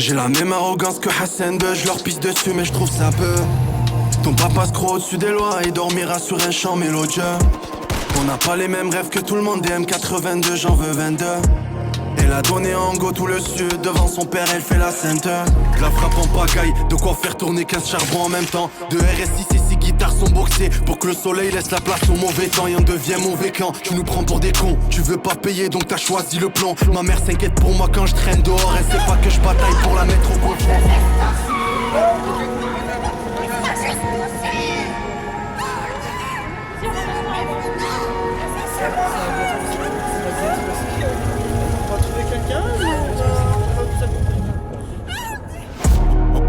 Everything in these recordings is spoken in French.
J'ai la même arrogance que Hassan II, je leur pisse dessus mais je trouve ça peu. Ton papa se croit au-dessus des lois et dormira sur un champ mélodieux. On n'a pas les mêmes rêves que tout le monde, des M82, j'en veux 22. Elle a donné en go tout le sud, devant son père elle fait la sainte. La frappe en pagaille, de quoi faire tourner 15 charbons en même temps. De RS6 et 6 guitares sont boxées pour que le soleil laisse la place au mauvais temps. Et on devient mauvais camp, tu nous prends pour des cons. Tu veux pas payer donc t'as choisi le plan. Ma mère s'inquiète pour moi quand je traîne dehors. Elle sait pas que je bataille pour la mettre au coffre.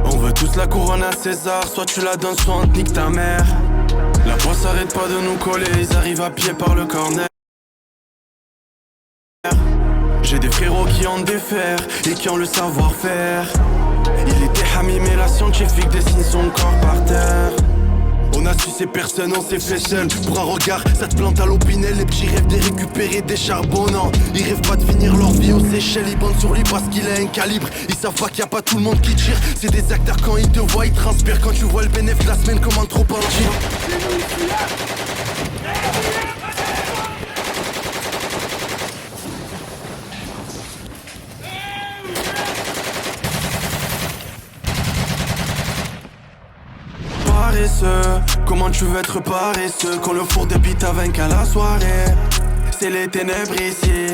On veut tous la couronne à César, soit tu la donnes, soit on te nique ta mère. La poisse arrête pas de nous coller, ils arrivent à pied par le corner. J'ai des frérots qui ont des fers et qui ont le savoir-faire. Il était Hamim et la scientifique dessine son corps par terre. On a sucé personne, on s'est fait seul. Pour un regard, ça te plante à l'opinel. Les petits rêvent de récupérer des charbonnants. Ils rêvent pas de finir leur vie aux Seychelles. Ils bandent sur lui parce qu'il a un calibre. Ils savent pas qu'il y a pas tout le monde qui tire. C'est des acteurs quand ils te voient, ils transpirent. Quand tu vois le bénéfice de la semaine, comment trop partir. Comment tu veux être paresseux quand le four débite à 20 à la soirée. C'est les ténèbres ici.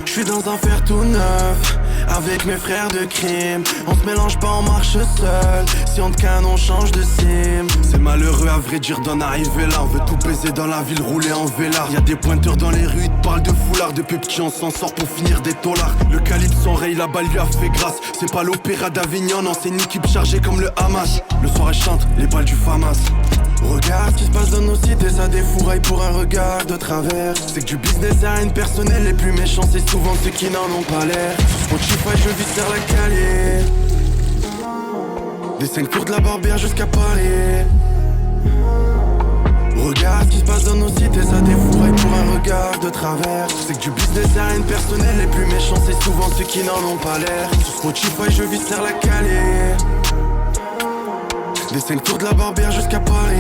Je suis dans un fer tout neuf avec mes frères de crime. On se mélange pas, on marche seul. Si on te canne, on change de sim. C'est malheureux à vrai dire d'en arriver là. On veut tout baiser dans la ville, rouler en vélard. Y'a des pointeurs dans les rues, ils te parlent de foulard. Depuis petit on s'en sort pour finir des tollards. Le calibre s'enraye, la balle lui a fait grâce. C'est pas l'opéra d'Avignon, non c'est une équipe chargée comme le Hamas. Le soir elle chante, les balles du Famas. Regarde ce qui se passe dans nos cités, ça défouraille pour un regard de travers. C'est que du business à une personnelle, les plus méchants c'est souvent ceux qui n'en ont pas l'air. Sur Spotify je vis sur la calier. Des 5 tours de la Barbière jusqu'à Paris. Regarde ce qui se passe dans nos cités, ça défouraille pour un regard de travers. C'est que du business à une personnelle, les plus méchants c'est souvent ceux qui n'en ont pas l'air. Sur Spotify je vis sur la calier. Des 5 tours de la Barbière jusqu'à Paris.